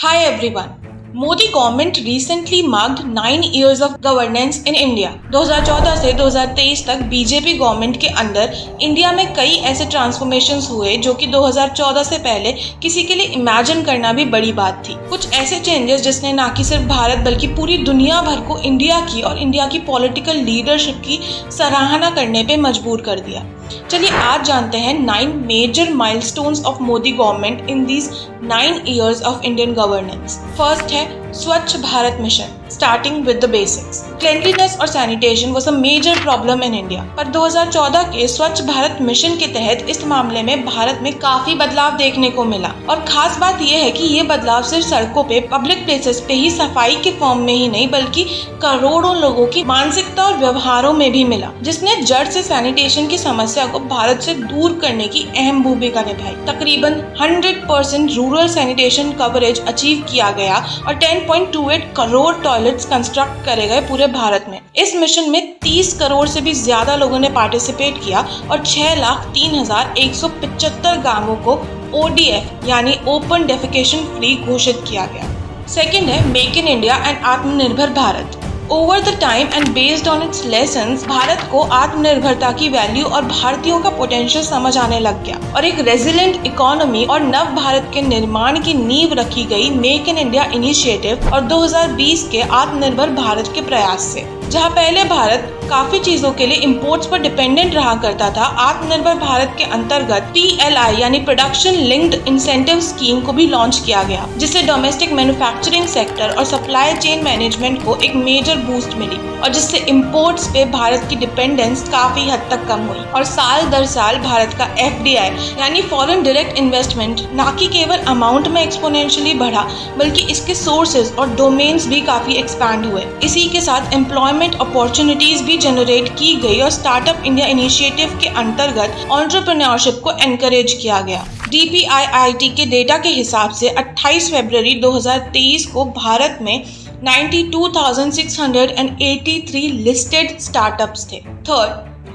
Hi everyone. Modi government recently marked 9 years of governance in India. 2014 से 2023 तक BJP government के अंदर India में कई ऐसे ट्रांसफॉर्मेशंस हुए जो कि 2014 से पहले किसी के लिए इमेजिन करना भी बड़ी बात थी। कुछ ऐसे चेंजेस जिसने ना कि सिर्फ भारत बल्कि पूरी दुनिया भर को इंडिया की और इंडिया की पॉलिटिकल लीडरशिप की सराहना करने पे मजबूर कर दिया। चलिए आज जानते हैं 9 major milestones of Modi government in these 9 years of Indian governance. First है Swachh Bharat mission, starting with the basics. Cleanliness और sanitation was a major problem in India, पर 2014 के स्वच्छ भारत मिशन के तहत इस मामले में भारत में काफी बदलाव देखने को मिला। और खास बात यह है कि ये बदलाव सिर्फ सड़कों पे, पब्लिक प्लेसेस पे ही सफाई के फॉर्म में ही नहीं बल्कि करोड़ों लोगों की मानसिकता और व्यवहारों में भी मिला, जिसने जड़ से सैनिटेशन की समस्या को भारत से दूर करने की अहम भूमिका निभाई। तकरीबन 100% रूरल सैनिटेशन कवरेज अचीव किया गया और 10.28 करोड़ टॉयलेट्स कंस्ट्रक्ट करे गए पूरे भारत में। इस मिशन में 30 करोड़ से भी ज्यादा लोगों ने पार्टिसिपेट किया और 6,03,175 गांवों को ODF यानी ओपन डेफिकेशन फ्री घोषित किया गया। सेकेंड है मेक इन इंडिया एंड आत्मनिर्भर Bharat. Over the time and based on it's lessons Bharat को आत्मनिर्भरता की वैल्यू और भारतीयों का पोटेंशियल समझ आने लग गया और एक रेजिलेंट इकोनॉमी और नव भारत के निर्माण की नींव रखी गई मेक इन इंडिया इनिशिएटिव और 2020 के आत्मनिर्भर भारत के प्रयास से। जहां पहले भारत काफी चीजों के लिए इंपोर्ट्स पर डिपेंडेंट रहा करता था, आत्मनिर्भर भारत के अंतर्गत PLI यानी प्रोडक्शन लिंक्ड इंसेंटिव स्कीम को भी लॉन्च किया गया, जिससे डोमेस्टिक मैन्युफैक्चरिंग सेक्टर और सप्लाई चेन मैनेजमेंट को एक मेजर बूस्ट मिली और जिससे इंपोर्ट्स पे भारत की डिपेंडेंस काफी हद तक कम हुई। और साल दर साल भारत का FDI यानी फॉरेन डायरेक्ट इन्वेस्टमेंट न कि केवल अमाउंट में एक्सपोनेंशियली बढ़ा बल्कि इसके सोर्सेज और डोमेन्स भी काफी एक्सपैंड हुए। इसी के साथ एम्प्लॉयमेंट अपॉर्चुनिटीज भी जनरेट की गई और स्टार्टअप इंडिया इनिशिएटिव के अंतर्गत एंटरप्रेन्योरशिप को एनकरेज किया गया। DPIIT के डेटा के हिसाब से 28 फरवरी 2023 को भारत में 92,683 लिस्टेड स्टार्टअप्स थे। Third,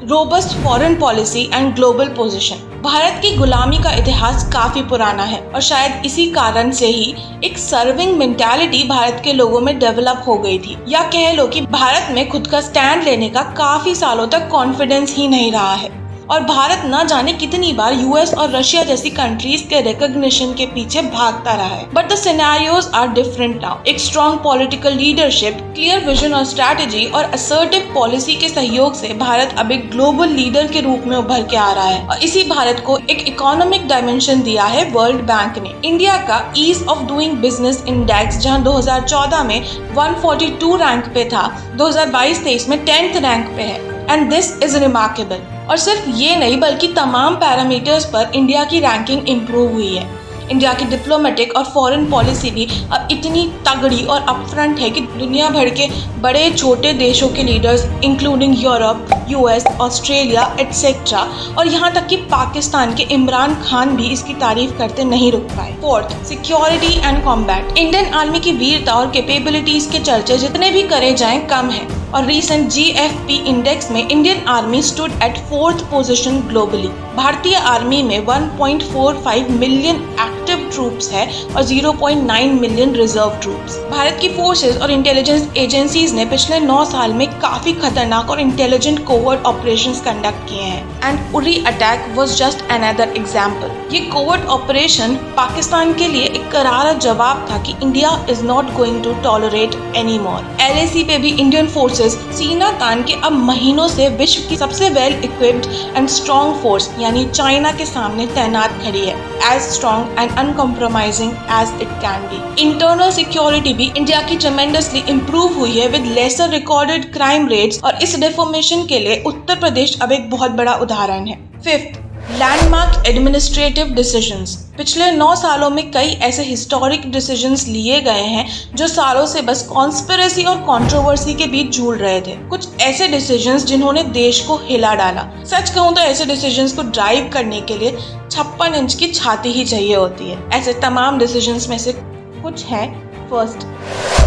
robust foreign policy and global position. Bharat की गुलामी का इतिहास काफी पुराना है और शायद इसी कारण से ही एक सर्विंग मेंटालिटी भारत के लोगों में डेवलप हो गई थी, या कह लो कि भारत में खुद का स्टैंड लेने का काफी सालों तक कॉन्फिडेंस ही नहीं रहा है और भारत न जाने कितनी बार US और रशिया जैसी कंट्रीज के रिकॉग्निशन के पीछे भागता रहा है। But the scenarios are different now. एक strong political leadership, clear vision और स्ट्रैटेजी और असर्टिव पॉलिसी के सहयोग से भारत अब एक ग्लोबल लीडर के रूप में उभर के आ रहा है और इसी भारत को एक इकोनॉमिक डायमेंशन दिया है वर्ल्ड बैंक ने। इंडिया का ease of doing business index जहां 2014 में 142 रैंक पे था, 2022-23 में 10th रैंक पे है एंड दिस इज रिमार्केबल। और सिर्फ ये नहीं बल्कि तमाम पैरामीटर्स पर इंडिया की रैंकिंग इम्प्रूव हुई है। इंडिया की डिप्लोमेटिक और फॉरेन पॉलिसी भी अब इतनी तगड़ी और अपफ्रंट है कि दुनिया भर के बड़े छोटे देशों के leaders including Europe, US, Australia etcetera और यहाँ तक कि पाकिस्तान के इमरान खान भी इसकी तारीफ करते नहीं रुक पाए। Fourth, security and combat. Indian army की वीरता और कैपेबिलिटीज के चर्चे जितने भी करे जाएं कम है और रीसेंट GFP इंडेक्स में Indian army stood at 4th position globally. भारतीय आर्मी में 1.45 मिलियन एक्टिव ट्रूप्स है और 0.9 मिलियन रिजर्व ट्रूप्स। भारत की फोर्सेस और इंटेलिजेंस एजेंसीज ने पिछले 9 साल में काफी खतरनाक और इंटेलिजेंट कोवर्ट ऑपरेशंस कंडक्ट किए हैं and Uri attack was just another example. ये कोवर्ट ऑपरेशन पाकिस्तान के लिए एक करारा जवाब था कि India is not going to tolerate any more. LAC पे भी इंडियन फोर्सेस सीना तान के अब महीनों से विश्व की सबसे well equipped and strong force यानी चाइना के सामने तैनात खड़ी है, as strong and uncompromising as it can be. Internal security भी इंडिया की ट्रेमेंडसली इंप्रूव हुई है with lesser recorded crime rates और इस रिफॉर्मेशन के लिए उत्तर प्रदेश अब एक बहुत बड़ा उदाहरण है। Fifth, landmark administrative decisions. पिछले 9 सालों में कई ऐसे हिस्टोरिक डिसीजंस लिए गए हैं जो सालों से बस कॉन्स्पिरेसी और कंट्रोवर्सी के बीच झूल रहे थे। कुछ ऐसे डिसीजंस जिन्होंने देश को हिला डाला। सच कहूं तो ऐसे डिसीजंस को ड्राइव करने के लिए 56 इंच की छाती ही चाहिए होती है। ऐसे तमाम डिसीजंस में से कुछ हैं। फर्स्ट,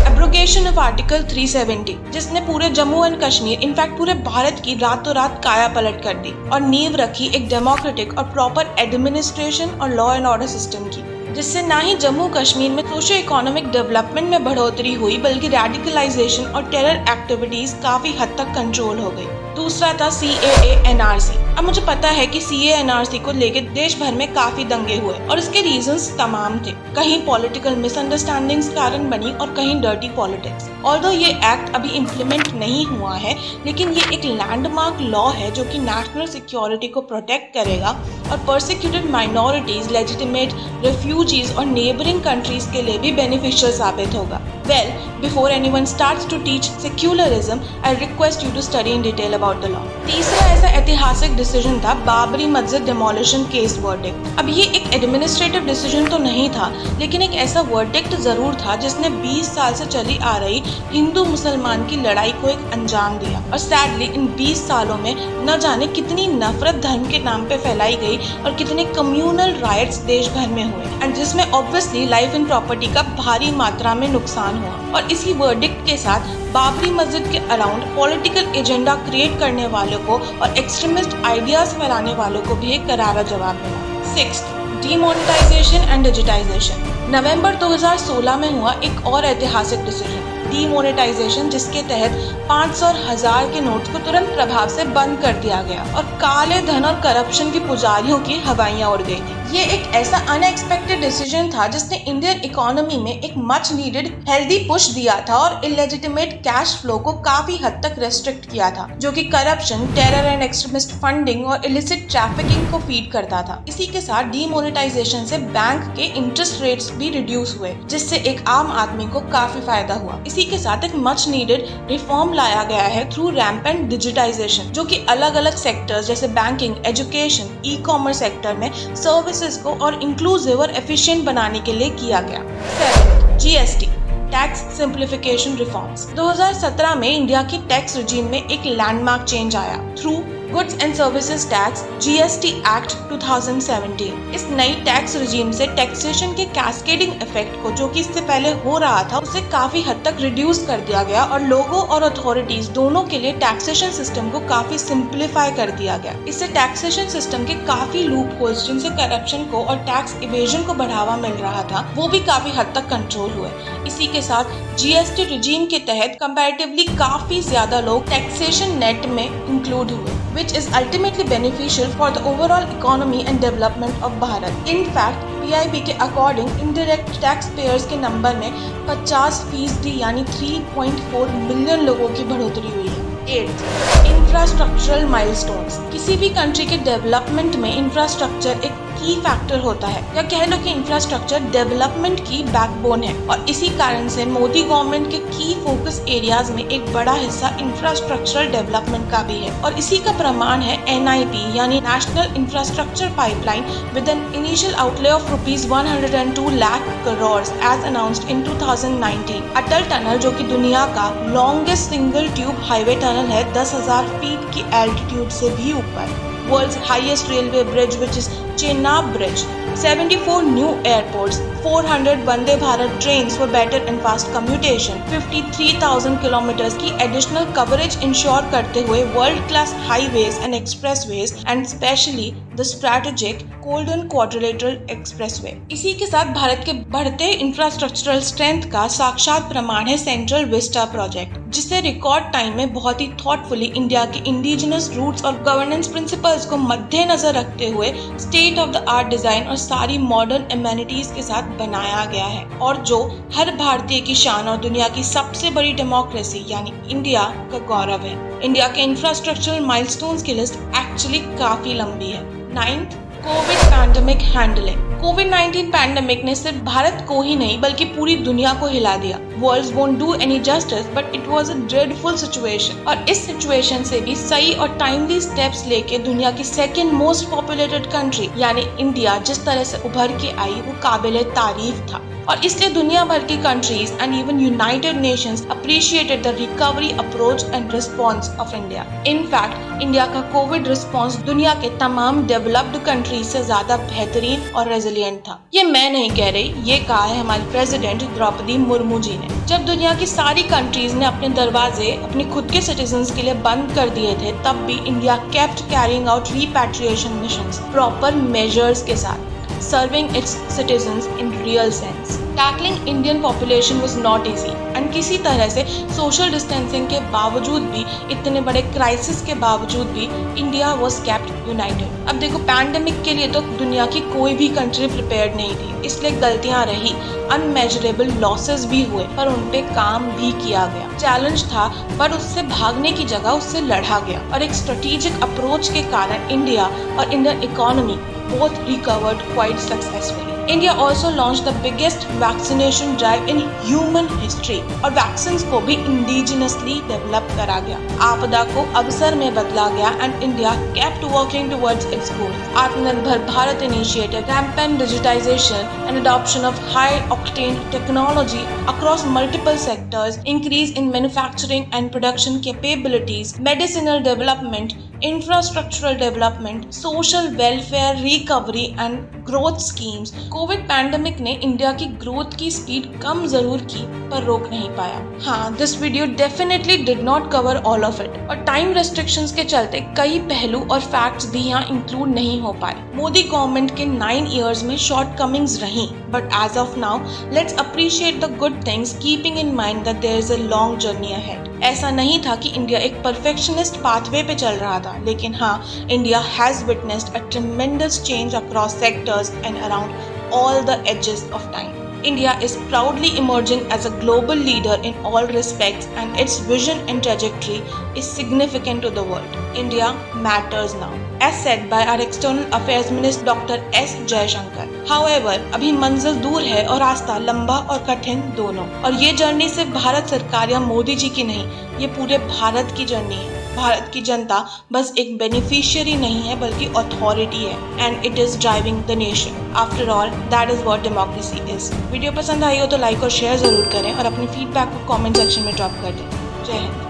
एब्रोगेशन ऑफ आर्टिकल 370, जिसने पूरे जम्मू एंड कश्मीर इनफैक्ट पूरे भारत की रातों रात काया पलट कर दी और नींव रखी एक डेमोक्रेटिक और प्रॉपर एडमिनिस्ट्रेशन और लॉ एंड ऑर्डर सिस्टम की। जिससे ना ही जम्मू कश्मीर में सोशो इकोनॉमिक डेवलपमेंट में बढ़ोतरी हुई बल्कि रेडिकलाइजेशन और टेरर एक्टिविटीज काफी हद तक कंट्रोल हो गई। दूसरा था CAA NRC। अब मुझे पता है कि CAA NRC को लेकर देश भर में काफी दंगे हुए और इसके रीजंस तमाम थे। कहीं पॉलिटिकल मिसअंडरस्टैंडिंग्स कारण बनी और कहीं डर्टी पॉलिटिक्स। ऑल्दो ये एक्ट अभी इम्प्लीमेंट नहीं हुआ है, लेकिन ये एक लैंडमार्क लॉ है जो कि नेशनल सिक्योरिटी को प्रोटेक्ट करेगा और परसिक्यूटेड माइनॉरिटीज, लेजिटिमेट रेफ्यूजीज और नेबरिंग कंट्रीज के लिए भी बेनिफिशियल साबित होगा। Well, before anyone starts to teach secularism, I request you to study in detail about the law. तीसरा ऐसा ऐतिहासिक डिसीजन था बाबरी मस्जिद डिमोलिशन केस वर्डिक्ट। अब ये एक एडमिनिस्ट्रेटिव डिसीजन तो नहीं था, लेकिन एक ऐसा वर्डिक्ट जरूर था जिसने 20 साल से चली आ रही हिंदू मुसलमान की लड़ाई को एक अंजाम दिया। और सैडली इन 20 सालों में न जाने कितनी नफरत धर्म के नाम पे फैलाई गई और कितने कम्युनल राइट्स देश भर में हुए, एंड जिसमें ऑब्वियसली लाइफ एंड प्रॉपर्टी का भारी मात्रा में नुकसान हुआ। और इसी वर्डिक्ट के साथ बाबरी मस्जिद के अराउंड पॉलिटिकल एजेंडा क्रिएट करने वालों को और एक्सट्रीमिस्ट आइडियाज फैलाने वालों को भी एक करारा जवाब मिला। 6. Demonetisation and digitisation. नवंबर 2016 में हुआ एक और ऐतिहासिक डिसीजन, डीमोनेटाइजेशन, जिसके तहत 500 और 1000 के नोट को तुरंत प्रभाव से बंद कर दिया गया और काले धन और करप्शन की पुजारियों की हवाइयां उड़ गई थी। ये एक ऐसा अनएक्सपेक्टेड डिसीजन था जिसने इंडियन इकोनॉमी में एक मच नीडेड हेल्दी पुश दिया था और इलेजिटिमेट कैश फ्लो को काफी हद तक रेस्ट्रिक्ट किया था, जो कि corruption, terror and extremist funding और इलिसिट ट्रैफिकिंग को फीड करता था। इसी के साथ डीमोनेटाइजेशन से बैंक के इंटरेस्ट रेट्स भी रिड्यूस हुए, जिससे एक आम आदमी को काफी फायदा हुआ। इसी के साथ एक मच नीडेड रिफॉर्म लाया गया है थ्रू रैम्पेंट डिजिटाइजेशन, जो कि अलग अलग सेक्टर्स जैसे बैंकिंग, एजुकेशन, ई-कॉमर्स सेक्टर में सर्विसेज को और इंक्लूसिव और एफिशिएंट बनाने के लिए किया गया। 7. GST tax simplification reforms. 2017 में इंडिया की टैक्स रिजीम में एक लैंडमार्क चेंज आया through goods and services tax GST act 2017। इस नई टैक्स रिजीम से टैक्सेशन के कैस्केडिंग इफेक्ट को, जो कि इससे पहले हो रहा था, उसे काफी हद तक रिड्यूस कर दिया गया और लोगों और अथॉरिटीज दोनों के लिए टैक्सेशन सिस्टम को काफी सिंप्लीफाई कर दिया गया। इससे टैक्सेशन सिस्टम के काफी लूप होल्स जिनसे करप्शन को और टैक्स इवेजन को बढ़ावा मिल रहा था, वो भी काफी हद तक कंट्रोल हुए। इसी के साथ GST रिजीम के तहत कंपैरेटिवली काफी ज्यादा लोग टैक्सेशन नेट में इंक्लूड हुए, which is ultimately beneficial for the overall economy and development of Bharat. In fact, PIB के अकॉर्डिंग इंडायरेक्ट टैक्स पेयर्स के नंबर में 50% यानी 3.4 मिलियन लोगों की बढ़ोतरी हुई है। 8. Infrastructural milestones. किसी भी कंट्री के डेवलपमेंट में इंफ्रास्ट्रक्चर एक की फैक्टर होता है, या कह लो कि इंफ्रास्ट्रक्चर डेवलपमेंट की बैकबोन है, और इसी कारण से मोदी गवर्नमेंट के की फोकस एरियाज में एक बड़ा हिस्सा इंफ्रास्ट्रक्चरल डेवलपमेंट का भी है। और इसी का प्रमाण है NIP यानी national infrastructure pipeline with an initial outlay of ₹102 lakh crores as announced in 2019। Atal tunnel, जो कि दुनिया का longest single tube highway tunnel है, 10,000 फीट की एल्टीट्यूड से भी ऊपर। World's highest railway bridge which is Chenab bridge. 74 new airports, 400 Vande Bharat trains for better and fast commutation, 53,000 kilometre की एडिशनल कवरेज इंश्योर करते हुए world class highways and expressways and specially the strategic golden quadrilateral expressway. इसी के साथ भारत के बढ़ते infrastructural strength का साक्षात प्रमाण है सेंट्रल विस्टा प्रोजेक्ट, जिसे रिकॉर्ड टाइम में बहुत ही थॉटफुली इंडिया के इंडिजिनस रूट्स और गवर्नेंस प्रिंसिपल्स को मद्देनजर रखते हुए state of the art design और सारी मॉडर्न एमेनिटीज के साथ बनाया गया है, और जो हर भारतीय की शान और दुनिया की सबसे बड़ी डेमोक्रेसी यानी इंडिया का गौरव है। इंडिया के इंफ्रास्ट्रक्चरल माइलस्टोन्स की लिस्ट एक्चुअली काफी लंबी है। 9. Covid pandemic handling. कोविड-19 पैंडेमिक ने सिर्फ भारत को ही नहीं बल्कि पूरी दुनिया को हिला दिया। Words won't do any justice but it was a dreadful situation, और इस सिचुएशन से भी सही और टाइमली स्टेप्स लेके दुनिया की सेकंड मोस्ट पॉपुलेटेड कंट्री यानी इंडिया जिस तरह से उभर के आई वो काबिले तारीफ था, और इसलिए दुनिया भर की countries and even United Nations appreciated the recovery approach and response of India. In fact India का कोविड रिस्पॉन्स दुनिया के तमाम डेवलप्ड कंट्रीज से ज्यादा बेहतरीन और रेजिलिएंट था। ये मैं नहीं कह रही, ये कहा है हमारी प्रेसिडेंट द्रौपदी मुर्मू जी ने। जब दुनिया की सारी कंट्रीज ने अपने दरवाजे अपने खुद के सिटीजन्स के लिए बंद कर दिए थे, तब भी India kept carrying out repatriation missions proper measures के साथ। serving its citizens in real sense. Tackling Indian population was not easy and किसी तरह से social distancing के बावजूद भी, इतने बड़े क्राइसिस के बावजूद भी इंडिया was kept united. अब देखो पैंडेमिक के लिए तो दुनिया की कोई भी कंट्री प्रिपेयर्ड नहीं थी, इसलिए गलतियां रही, अनमेजरेबल लॉसेस भी हुए, पर उन पे काम भी किया गया। चैलेंज था पर उससे भागने की जगह उससे लड़ा गया और एक स्ट्रेटेजिक अप्रोच के कारण इंडिया और Indian economy both recovered quite successfully. India also launched the biggest vaccination drive in human history और वैक्सीन्स को भी इंडिजिनसली डेवलप करा गया। आपदा को अवसर में बदला गया and India kept working towards its goals. आत्मनिर्भर Bharat initiative, rampant digitization and adoption of high-octane technology across multiple sectors, increase in manufacturing and production capabilities, medicinal development, infrastructural development, social welfare, recovery and growth schemes. Covid pandemic ने India की growth की speed कम जरूर की पर रोक नहीं पाया। हाँ, this video definitely did not cover all of it और टाइम रेस्ट्रिक्शंस के चलते कई पहलू और फैक्ट्स भी यहाँ इंक्लूड नहीं हो पाए। मोदी गवर्नमेंट के 9 इयर्स में शॉर्टकमिंग्स रही, but as of now let's appreciate the good things keeping in mind that there is a long journey ahead. ऐसा नहीं था कि इंडिया एक परफेक्शनिस्ट पाथवे पे चल रहा था, लेकिन हाँ, India has witnessed a ट्रेमेंडस change across sectors and around all the edges of time. India is proudly emerging as a global leader in all respects and its vision and trajectory is significant to the world. India matters now, as said by our External Affairs Minister Dr. S. Jaishankar. However, अभी मंजिल दूर है और रास्ता लंबा और कठिन दोनों, और ये जर्नी सिर्फ भारत सरकार या मोदी जी की नहीं, ये पूरे भारत की जर्नी है। भारत की जनता बस एक बेनिफिशियरी नहीं है बल्कि अथॉरिटी है and it is driving the nation. After all that is what democracy is. Video पसंद आई हो तो लाइक और शेयर जरूर करें और अपनी फीडबैक को कमेंट सेक्शन में ड्रॉप कर दें। जय हिंद।